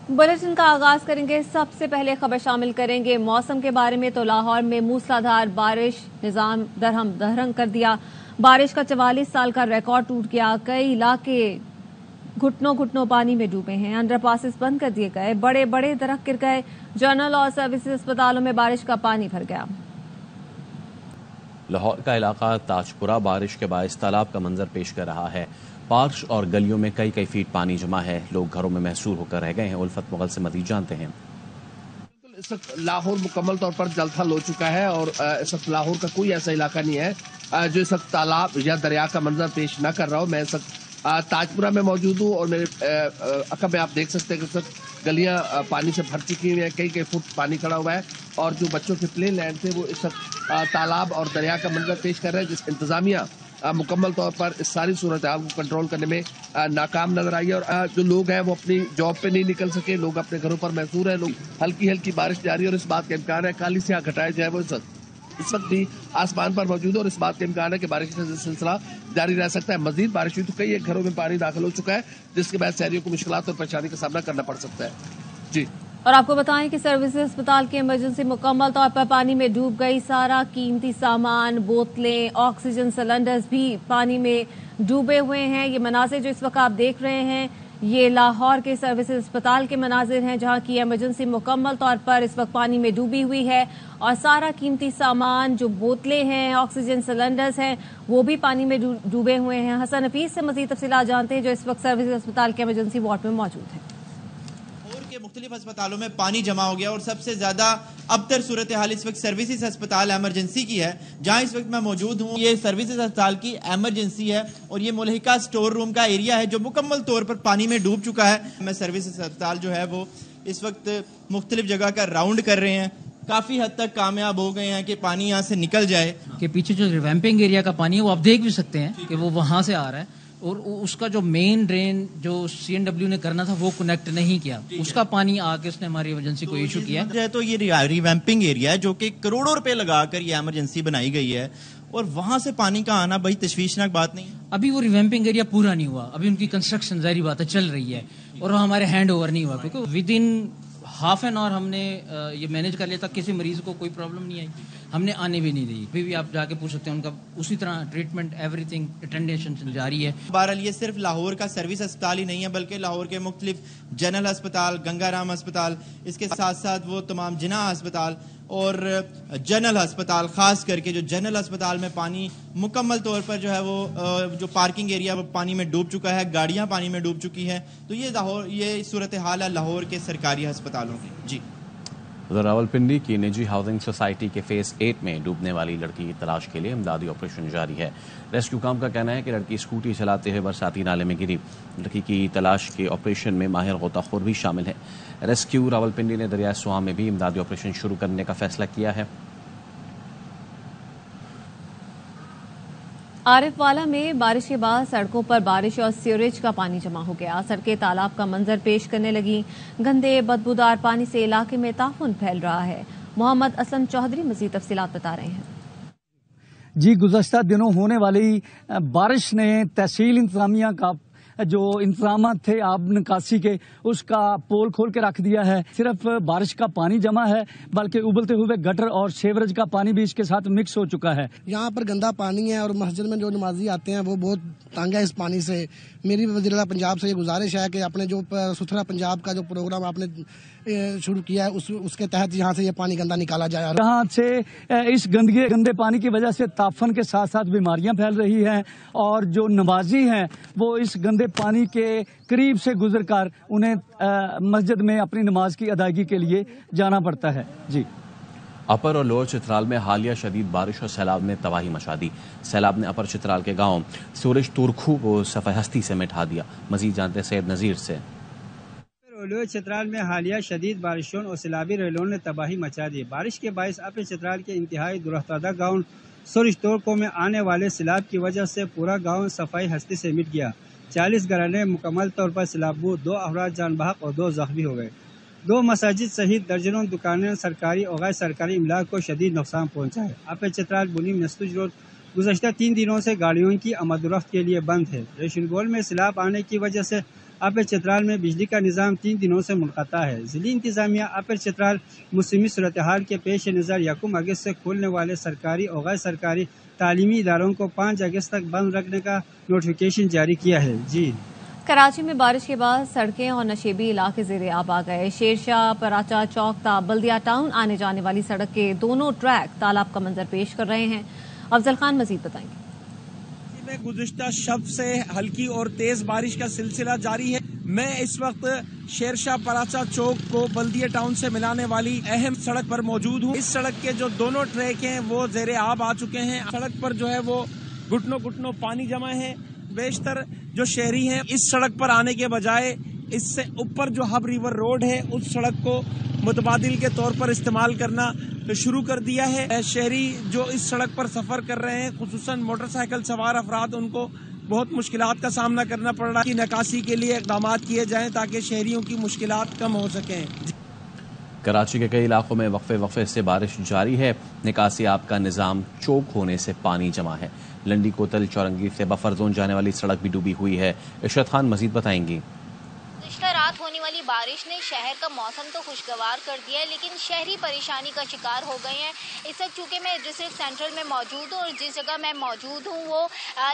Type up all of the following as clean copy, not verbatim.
Bulletin का आगाज करेंगे। सबसे पहले खबर शामिल करेंगे मौसम के बारे में। तो लाहौर में मूसलाधार बारिश निजाम दरहम दहरंग कर दिया। बारिश का 44 साल का रिकॉर्ड टूट गया। कई इलाके घुटनों घुटनों पानी में डूबे हैं। अंडरपासेस बंद कर दिए गए। बड़े बड़े दरख्त गिर गए। जनरल और सर्विसेज अस्पतालों में बारिश का पानी भर गया। लाहौर का इलाका ताजपुरा बारिश के बायस तालाब का मंजर पेश कर रहा है। पार्श और गलियों में कई कई फीट पानी जमा है। लोग घरों में महसूर होकर रह गए हैं। उल्फत मुगल से मजीद जानते हैं। इस वक्त लाहौर मुकम्मल तौर पर जलथल हो चुका है और इस वक्त लाहौर का कोई ऐसा इलाका नहीं है जो इस वक्त तालाब या दरिया का मंजर पेश न कर रहा हो। मैं इस वक्त ताजपुरा में मौजूद हूँ और मेरे अकब में आप देख सकते हैं कि इस वक्त गलियां पानी से भर चुकी हुई हैं। कई कई फुट पानी खड़ा हुआ है और जो बच्चों के प्ले लैंड थे वो इस वक्त तालाब और दरिया का मंजर पेश कर रहे हैं। जिस इंतजामिया मुकम्मल तौर पर इस सारी सूरत हाल को कंट्रोल करने में नाकाम नजर आई है और जो लोग हैं वो अपनी जॉब पे नहीं निकल सके। लोग अपने घरों पर महसूर हैं। लोग हल्की हल्की बारिश जारी है और इस बात का इम्कान है काली स्याह घटाए जाए वो इस वक्त भी आसमान पर मौजूद है और इस बात का इम्कान है कि बारिश का सिलसिला जारी रह सकता है। मजीद बारिश हुई तो कई घरों में पानी दाखिल हो चुका है जिसके बाद शहरियों को मुश्किलात और परेशानी का सामना करना पड़ सकता है। जी, और आपको बताएं कि सर्विसेज अस्पताल की इमरजेंसी मुकम्मल तौर पर पानी में डूब गई। सारा कीमती सामान, बोतलें, ऑक्सीजन सिलेंडर्स भी पानी में डूबे हुए हैं। ये मनाजिर जो इस वक्त आप देख रहे हैं ये लाहौर के सर्विसेज अस्पताल के मनाजिर हैं जहां की इमरजेंसी मुकम्मल तौर पर इस वक्त पानी में डूबी हुई है और सारा कीमती सामान जो बोतलें हैं, ऑक्सीजन सिलेंडर्स हैं वो भी पानी में डूबे हुए हैं। हसन हफीज से मजीद तफसीलात जानते हैं जो इस वक्त सर्विसेज अस्पताल के इमरजेंसी वार्ड में मौजूद है। मुख्तलिफ अस्पतालों में पानी जमा हो गया और सबसे ज्यादा अबतर सूरत हाल इस वक्त सर्विसेज अस्पताल इमरजेंसी की है जहां इस वक्त मैं मौजूद हूं। ये सर्विसेज अस्पताल की इमरजेंसी है और ये मुलहिका स्टोर रूम का एरिया है जो मुकम्मल तौर पर पानी में डूब चुका है। मैं सर्विसेज अस्पताल जो है वो इस वक्त मुख्तलिफ जगह का राउंड कर रहे हैं। काफी हद तक कामयाब हो गए हैं कि पानी यहाँ से निकल जाए। कि पीछे जो रिवैम्पिंग एरिया का पानी है वो आप देख भी सकते हैं कि वो वहां से आ रहा है और उसका जो मेन ड्रेन जो CNW ने करना था वो कनेक्ट नहीं किया। उसका पानी आके उसने हमारी इमरजेंसी को इशू किया है। तो ये रिवैम्पिंग एरिया है जो कि करोड़ों रुपए लगाकर ये इमरजेंसी बनाई गई है और वहां से पानी का आना बड़ी तशवीशनाक बात नहीं। अभी वो रिवैम्पिंग एरिया पूरा नहीं हुआ। अभी उनकी कंस्ट्रक्शन जारी बात है चल रही है और हमारे हैंड ओवर नहीं हुआ क्योंकि with in half an hour हमने ये मैनेज कर लिया था। किसी मरीज को कोई प्रॉब्लम नहीं आई। हमने आने भी नहीं दी। अभी भी आप जाके पूछ सकते हैं उनका उसी तरह ट्रीटमेंट एवरीथिंग अटेंडेशन जारी है। बहरहाल ये सिर्फ लाहौर का सर्विस अस्पताल ही नहीं है बल्कि लाहौर के मुख्तलिफ जनरल अस्पताल, गंगाराम अस्पताल, इसके साथ साथ वो तमाम जिना अस्पताल और जनरल अस्पताल, खास करके जो जनरल अस्पताल में पानी मुकम्मल तौर पर जो है वो जो पार्किंग एरिया वो पानी में डूब चुका है। गाड़ियां पानी में डूब चुकी हैं। तो ये सूरत हाल है लाहौर के सरकारी अस्पतालों की। जी, रावलपिंडी की निजी हाउसिंग सोसाइटी के फेज 8 में डूबने वाली लड़की की तलाश के लिए इमदादी ऑपरेशन जारी है। रेस्क्यू काम का कहना है कि लड़की स्कूटी चलाते हुए बरसाती नाले में गिरी। लड़की की तलाश के ऑपरेशन में माहिर गोताखोर भी शामिल है। रेस्क्यू रावलपिंडी ने दरिया स्वां में भी इमदादी ऑपरेशन शुरू करने का फैसला किया है। आरिफवाला में बारिश के बाद सड़कों पर बारिश और सीवरेज का पानी जमा हो गया। सड़कें तालाब का मंजर पेश करने लगी। गंदे बदबूदार पानी से इलाके में ताफुन फैल रहा है। मोहम्मद असलम चौधरी मजीद तफसीलात बता रहे हैं। जी, गुज़श्ता दिनों होने वाली बारिश ने तहसील इंतजामिया का जो इंतजाम थे आब निकासी के उसका पोल खोल के रख दिया है। सिर्फ बारिश का पानी जमा है बल्कि उबलते हुए गटर और सेवरेज का पानी भी इसके साथ मिक्स हो चुका है। यहाँ पर गंदा पानी है और मस्जिद में जो नमाजी आते हैं वो बहुत तंग है इस पानी से। मेरी वज़ीर-ए-आला पंजाब से ये गुजारिश है कि अपने जो सुथरा पंजाब का जो प्रोग्राम आपने शुरू किया है उसके तहत यहाँ से ये पानी गंदा निकाला जाए। यहाँ से इस गंदे पानी की वजह से ताफन के साथ साथ बीमारियां फैल रही हैं और जो नमाजी हैं वो इस गंदे पानी के करीब से गुजरकर उन्हें मस्जिद में अपनी नमाज की अदायगी के लिए जाना पड़ता है। जी, अपर और लोअर चित्राल में हालिया शदीद बारिश और सैलाब ने तबाही मचा दी। सैलाब ने अपर चित्राल के गांव सूरज तुरखू को सफ़े हस्ती से मिटा दिया। मजीद जानते सैयद नज़ीर से। लोअर चित्राल में हालिया शदीद बारिशों और सैलाबी रेलों ने तबाही मचा दी। बारिश के बायस अपर चित्राल के इंतहाई दुरख्तादा गाँव सूरज तुरखू में आने वाले सैलाब की वजह से पूरा गाँव सफाई हस्ती से मिट गया। 40 घराने मुकम्मल तौर पर सैलाबूद, 2 अफराद जान बहक और 2 जख्मी हो गए। 2 मसाजिद सहित दर्जनों दुकानें सरकारी और गैर सरकारी इमलाक को शदीद नुकसान पहुंचा है। अपर चित्राल बुनीम नस्तुज रोड गुज़श्ता 3 दिनों से गाड़ियों की आमद-ओ-रफ्त के लिए बंद है। रेशनगोल में सैलाब आने की वजह से اپر چترال میں بجلی کا نظام 3 دنوں سے منقطع ہے۔ ضلعی انتظامیہ اپر چترال موسمی صورتحال کے پیش نظر 1 اگست سے کھولنے والے سرکاری اور غیر سرکاری تعلیمی اداروں کو 5 اگست تک بند رکھنے کا نوٹیفیکیشن جاری کیا ہے۔ جی کراچی میں بارش کے بعد سڑکیں اور نشیبی علاقے زیر آب آ گئے۔ شیرشاہ پراچا چوک تا بلدیہ ٹاؤن آنے جانے والی سڑک کے دونوں ٹریک تالاب کا منظر پیش کر رہے ہیں۔ افضل خان مزید بتائیں گے۔ میں گزشتہ شب سے ہلکی اور تیز بارش کا سلسلہ جاری ہے۔ میں اس وقت شیرشاہ پراچا چوک کو بلدیہ ٹاؤن سے ملانے والی اہم سڑک پر موجود ہوں۔ اس سڑک کے جو دونوں ٹریک ہیں وہ زیر آب آ چکے ہیں۔ سڑک پر جو ہے وہ گھٹنوں پانی جمع ہے۔ بیشتر جو شہری ہیں اس سڑک پر آنے کے بجائے اس سے اوپر جو ہب ریور روڈ ہے اس سڑک کو متبادل کے طور پر استعمال کرنا شروع کر دیا ہے۔ شہری جو اس سڑک پر سفر کر رہے ہیں خصوصاً موٹر سائیکل سوار افراد ان کو بہت مشکلات کا سامنا کرنا پڑ رہا ہے۔ نکاسی کے لیے اقدامات کیے جائیں تاکہ شہریوں کی مشکلات کم ہو سکیں۔ کراچی کے کئی علاقوں میں وقفے سے بارش جاری ہے۔ نکاسی آب کا نظام چوک ہونے سے پانی جمع ہے۔ لنڈی کوتل چورنگی سے بفر زون جانے والی سڑک بھی ڈوبی ہوئی ہے۔ ارشد خان مزید بتائیں گی۔ گزشتہ رات ہونے والی بارش نے شہر کا موسم تو خوشگوار کر دیا ہے، لیکن شہری پریشانی کا شکار ہو گئے ہیں۔ اس وقت چونکہ میں ڈسٹرکٹ سینٹرل میں موجود ہوں اور جس جگہ میں موجود ہوں وہ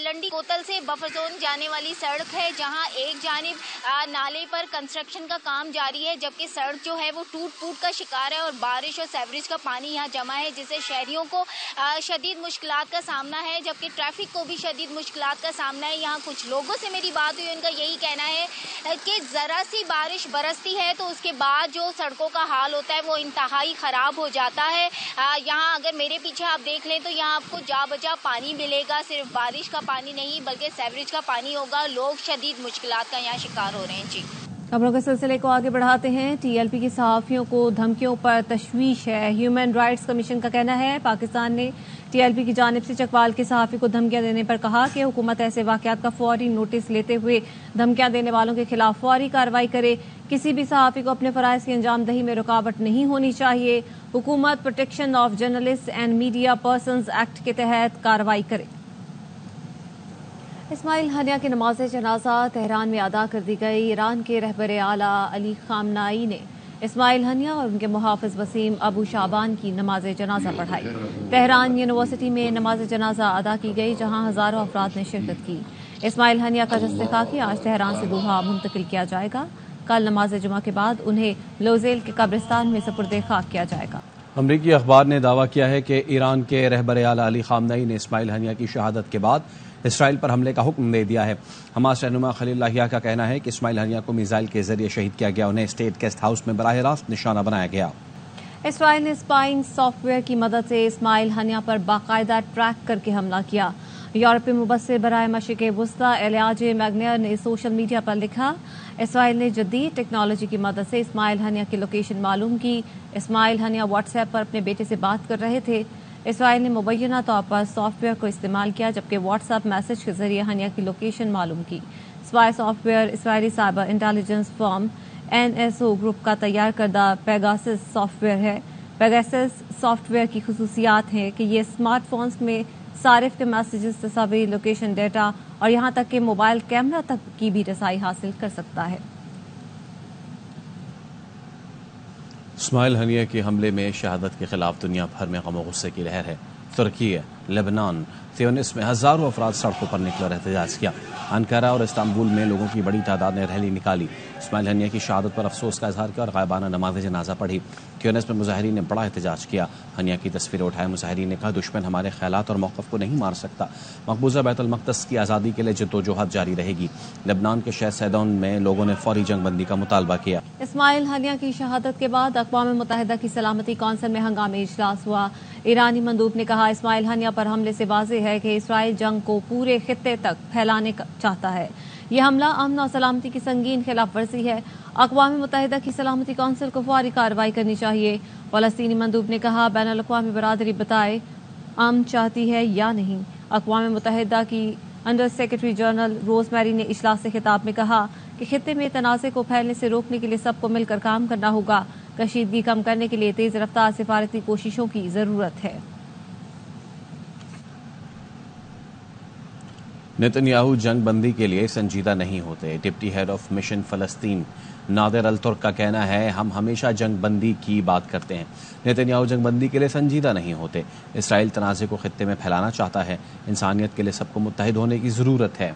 لنڈی کوتل سے بفر زون جانے والی سڑک ہے، جہاں ایک جانب نالے پر کنسٹرکشن کا کام جاری ہے، جبکہ سڑک جو ہے وہ ٹوٹ پھوٹ کا شکار ہے اور بارش اور سیوریج کا پانی یہاں جمع ہے، جس سے شہریوں کو شدید مشکلات کا سامنا ہے، جبکہ ٹریفک کو بھی شدید مشکلات کا سامنا ہے۔ یہاں کچھ لوگوں سے میری بات ہوئی، ان کا یہی کہنا ہے کہ ذرا سی بارش برستی ہے تو اس کے بعد جو سڑکوں کا حال ہوتا ہے وہ انتہائی خراب ہو جاتا ہے۔ یہاں اگر میرے پیچھے آپ دیکھ لیں تو یہاں آپ کو جا بجا پانی ملے گا، صرف بارش کا پانی نہیں بلکہ سیوریج کا پانی ہوگا۔ لوگ شدید مشکلات کا یہاں شکار ہو رہے ہیں۔ جی خبروں کے سلسلے کو آگے بڑھاتے ہیں۔ ٹی ایل پی کی صحافیوں کو دھمکیوں پر تشویش ہے۔ ہیومن رائٹس کمیشن کا کہنا ہے پاکستان نے ٹی ایل پی کی جانب سے چکوال کے صحافی کو دھمکیاں دینے پر کہا کہ حکومت ایسے واقعات کا فوری نوٹس لیتے ہوئے دھمکیاں دینے والوں کے خلاف فوری کارروائی کرے۔ کسی بھی صحافی کو اپنے فرائض کی انجام دہی میں رکاوٹ نہیں ہونی چاہیے۔ حکومت protection of journalist and media persons act کے تحت کارروائی کرے۔ اسماعیل ہنیہ کی نماز جنازہ تہران میں ادا کر دی گئی۔ ایران کے رہبر اعلیٰ علی خامنائی نے اسماعیل ہنیہ اور ان کے محافظ وسیم ابو شعبان کی نماز جنازہ پڑھائی۔ تہران یونیورسٹی میں نماز جنازہ ادا کی گئی، جہاں ہزاروں افراد نے شرکت کی۔ اسماعیل ہنیہ کا جسد خاکی آج تہران سے دوحہ منتقل کیا جائے گا۔ کل نماز جمعہ کے بعد انہیں لوزیل کے قبرستان میں سپرد خاک کیا جائے گا۔ امریکی اخبار نے دعویٰ کیا ہے کہ ایران کے رہبر اعلیٰ علی خامنئی نے اسماعیل ہنیہ کی شہادت کے بعد اسرائیل پر حملے کا حکم دے دیا ہے۔ حماس رہنما خلیل اللہ کا کہنا ہے کہ اسماعیل ہنیہ کو میزائل کے ذریعے شہید کیا گیا، انہیں اسٹیٹ گیسٹ ہاؤس میں براہ راست نشانہ بنایا گیا۔ اسرائیل نے اسپائنگ سافٹ ویئر کی مدد سے اسماعیل ہنیہ پر باقاعدہ ٹریک کر کے حملہ کیا۔ یورپی مبصر برائے مشرق وسطی الیاج میگنیر نے سوشل میڈیا پر لکھا، اسرائیل نے جدید ٹیکنالوجی کی مدد سے اسماعیل ہنیہ کی لوکیشن معلوم کی۔ اسماعیل ہنیہ واٹس ایپ پر اپنے بیٹے سے بات کر رہے تھے۔ اسرائیل نے مبینہ طور پر سافٹ ویئر کو استعمال کیا، جبکہ واٹس ایپ میسج کے ذریعے ہنیہ کی لوکیشن معلوم کی۔ Spy soft where Israeli cyber intelligence firm NSO group کا تیار کردہ پیگاسس سافٹ ویئر ہے۔ پیگاسس سافٹ ویئر کی خصوصیات ہیں کہ یہ اسمارٹ فونز میں صارف کے میسیجز، تصاویر، لوکیشن ڈیٹا اور یہاں تک کہ موبائل کیمرہ تک کی بھی رسائی حاصل کر سکتا ہے۔ اسماعیل ہنیہ کے حملے میں شہادت کے خلاف دنیا بھر میں غم و غصے کی لہر ہے۔ ترکی، لبنان، تیونس میں ہزاروں افراد سڑکوں پر نکل کر احتجاج کیا۔ انقرہ اور استنبول میں لوگوں کی بڑی تعداد نے ریلی نکالی، اسماعیل ہنیہ کی شہادت پر افسوس کا اظہار کیا اور غائبانہ نماز جنازہ پڑھی۔ تیونس میں مظاہرین نے بڑا احتجاج کیا، ہنیہ کی تصویریں اٹھائے۔ مظاہرین نے کہا دشمن ہمارے خیالات اور موقف کو نہیں مار سکتا، مقبوضہ بیت المقدس کی آزادی کے لیے جدوجہد جاری رہے گی۔ لبنان کے شہر سیدون میں لوگوں نے فوری جنگ بندی کا مطالبہ کیا۔ اسماعیل ہنیہ کی شہادت کے بعد اقوام متحدہ کی سلامتی کونسل میں ہنگامی اجلاس ہوا۔ ایرانی مندوب نے کہا اسماعیل ہنیہ پر حملے سے واضح ہے کہ اسرائیل جنگ کو پورے خطے تک پھیلانے چاہتا ہے۔ یہ حملہ امن اور سلامتی کی سنگین خلاف ورزی ہے۔ اقوام متحدہ کی سلامتی کونسل کو فوری کارروائی کرنی چاہیے۔ فلسطینی مندوب نے کہا بین الاقوامی برادری بتائے امن چاہتی ہے یا نہیں۔ اقوام متحدہ کی انڈر سیکرٹری جنرل روز میری نے اجلاس سے خطاب میں کہا کہ خطے میں تنازع کو پھیلنے سے روکنے کے لیے سب کو مل کر کام کرنا ہوگا۔ کشیدگی کم کرنے کے لیے تیز رفتار سفارتی کوششوں کی ضرورت ہے۔ नेतन्याहू जंग बंदी के लिए संजीदा नहीं होते। डिप्टी हेड ऑफ मिशन फलस्तीन नादिर अल तुर्क का कहना है, हम हमेशा जंग बंदी की बात करते हैं। नेतन्याहू जंग बंदी के लिए संजीदा नहीं होते। इसराइल तनाज़े को खित्ते में फैलाना चाहता है। इंसानियत के लिए सबको मुत्तहिद होने की जरूरत है।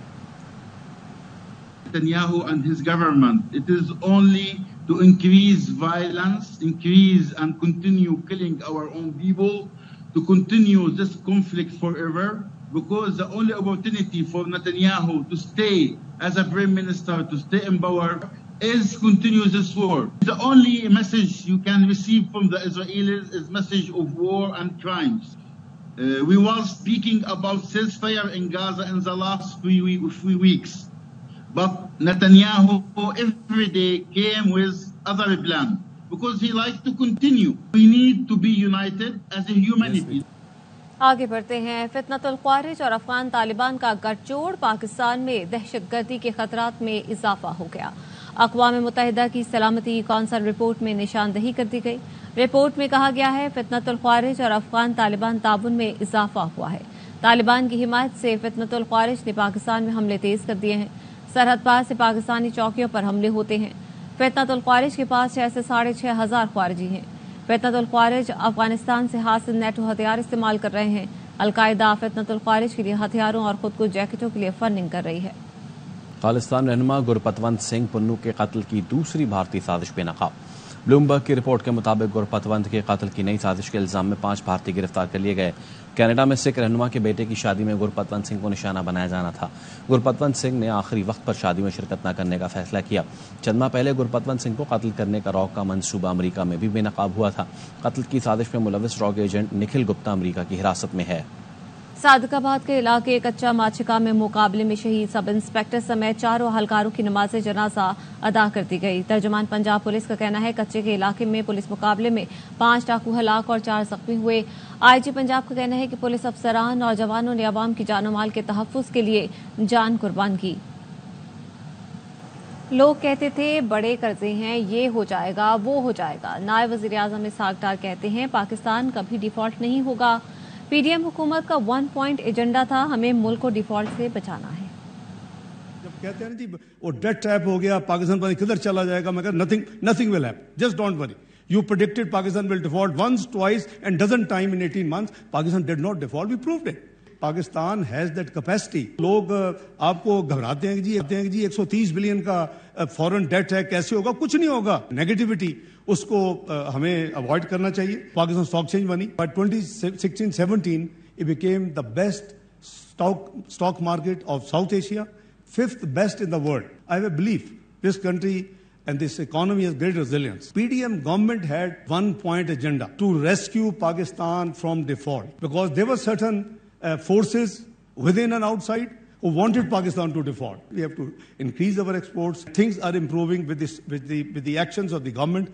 Netanyahu and his government, it is only to increase violence, increase and continue killing our own people, to continue this conflict forever, because the only opportunity for Netanyahu to stay as a prime minister, to stay in power, is continue this war. The only message you can receive from the Israelis is message of war and crimes. We were speaking about ceasefire in Gaza in the last few weeks. But Netanyahu every day came with other plan because he likes to continue. We need to be united as a humanity. आगे बढ़ते हैं। फितनतुल ख्वारिज और अफगान तालिबान का गठजोड़, पाकिस्तान में दहशतगर्दी के खतरात में इजाफा हो गया। अक़वाम मुत्तहिदा की सलामती कौंसिल रिपोर्ट में निशानदही कर दी गई। रिपोर्ट में कहा गया है, फितनतुल ख्वारिज और अफगान तालिबान ताउन में इजाफा हुआ है। तालिबान की हिमायत से फितनतुल ख्वारिज ने पाकिस्तान में हमले तेज कर दिए हैं। सरहद पार से पाकिस्तानी चौकियों पर हमले होते हैं। फितनतुल ख्वारिज के पास 6 से 6,500 ख्वारिजी हैं। फितनतुल ख्वारिज अफगानिस्तान से हासिल नेटो हथियार इस्तेमाल कर रहे हैं। अलकायदा फितनतुल ख्वारिज के लिए हथियारों और खुद को जैकेटों के लिए फंडिंग कर रही है। खालिस्तान रहनुमा गुरपतवंत सिंह पन्नू के कत्ल की दूसरी भारतीय साजिश बेनकाब। ब्लूमबर्ग की रिपोर्ट के मुताबिक गुरपतवंत के कत्ल की नई साजिश के इल्जाम में 5 भारतीय गिरफ्तार कर लिए गए। कनाडा में सिख रहनुमा के बेटे की शादी में गुरपतवंत सिंह को निशाना बनाया जाना था। गुरपतवंत सिंह ने आखिरी वक्त पर शादी में शिरकत न करने का फैसला किया। चंद माह पहले गुरपतवंत सिंह को कत्ल करने का रॉ का मंसूबा अमेरिका में भी बेनकाब हुआ था। कत्ल की साजिश में मुलविस रॉ के एजेंट निखिल गुप्ता अमेरिका की हिरासत में है। सादकाबाद के इलाके कच्चा माचिका में मुकाबले में शहीद सब इंस्पेक्टर समेत 4 अहलकारों की नमाज जनाजा अदा कर दी गई। तर्जुमान पंजाब पुलिस का कहना है, कच्चे के इलाके में पुलिस मुकाबले में 5 डाकू हलाक और 4 जख्मी हुए। आईजी पंजाब का कहना है कि पुलिस अफसरान और जवानों ने अवाम की जान माल के तहफ्फुज के लिए जान कुर्बान की। लोग कहते थे बड़े कर्जे हैं, ये हो जाएगा वो हो जाएगा। नायब वजीर आजम इसहाक डार कहते हैं, पाकिस्तान कभी डिफॉल्ट नहीं होगा। पीडीएम हुकूमत का 1 पॉइंट एजेंडा था, हमें मुल्क को डिफॉल्ट से बचाना है। जब कहते हैं जी वो डेट ट्रैप हो गया, पाकिस्तान पता नहीं किधर चला जाएगा, मैं कहता nothing will happen, just don't worry. You predicted Pakistan will default once, twice, and dozen time in 18 months. Pakistan did not default. We proved it. Pakistan has that capacity. लोग आपको घबराते हैं कि जी 130 बिलियन का फॉरेन डेट है, कैसे होगा? कुछ नहीं होगा। नेगेटिविटी उसको हमें अवॉइड करना चाहिए। पाकिस्तान स्टॉक एक्सचेंज बनी। By 2016-17, it became the best stock market of South Asia, 5th best in the world. I have a belief this country and this economy has great resilience. PDM government had 1 point agenda to rescue Pakistan from default, because there were certain forces within and outside who wanted Pakistan to default. We have to increase our exports. Things are improving with the actions of the government.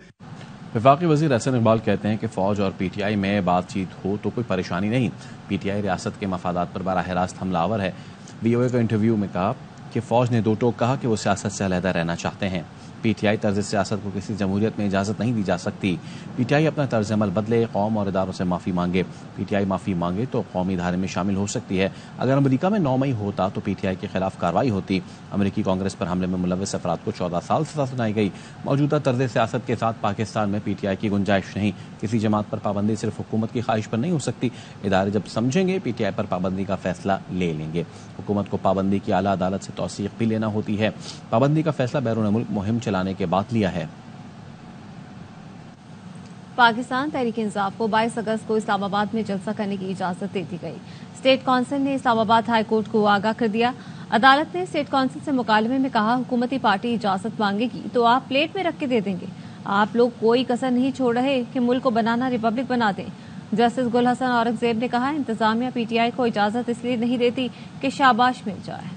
वफाकी वज़ीर हसन इकबाल कहते हैं कि फ़ौज और PTI में बातचीत हो तो कोई परेशानी नहीं। पीटीआई रियासत के मफादात पर बराह रास्त हमलावर है। वीओए को इंटरव्यू में कहा कि फ़ौज ने 2 टोक कहा कि वो सियासत से अलहदा रहना चाहते हैं। पीटीआई तर्ज सियासत को किसी जमहूरियत में इजाज़त नहीं दी जा सकती। पीटीआई अपना तर्ज अमल बदले, कौम और इदारों से माफ़ी मांगे। पीटीआई माफ़ी मांगे तो कौमी धारे में शामिल हो सकती है। अगर अमेरिका में 9 मई होता तो पीटीआई के खिलाफ कार्रवाई होती। अमेरिकी कांग्रेस पर हमले में मुलविस अफराद को 14 साल सजा सुनाई गई। मौजूदा तर्ज सियासत के साथ पाकिस्तान में पीटीआई की गुंजाइश नहीं। किसी जमात पर पाबंदी सिर्फ हुकूमत की ख्वाहिश पर नहीं हो सकती। इदारे जब समझेंगे पीटीआई पर पाबंदी का फैसला ले लेंगे। हुकूमत को पाबंदी की आला अदालत से तौसीक भी लेना होती है। पाबंदी का फैसला बैरून मुल्क मुहिम चलाने के बाद लिया है। पाकिस्तान तहरीक इंसाफ को 22 अगस्त को इस्लामाबाद में जलसा करने की इजाजत दे दी गई। स्टेट काउंसिल ने इस्लामाबाद हाई कोर्ट को आगाह कर दिया। अदालत ने स्टेट काउंसिल से मुकालमे में कहा, हुकूमती पार्टी इजाजत मांगेगी तो आप प्लेट में रख के दे देंगे। आप लोग कोई कसर नहीं छोड़ रहे कि मुल्क को बनाना रिपब्लिक बना दें। जस्टिस गुल हसन औरंगजेब ने कहा, इंतजामिया पीटीआई को इजाजत इसलिए नहीं देती कि शाबाश मिल जाए।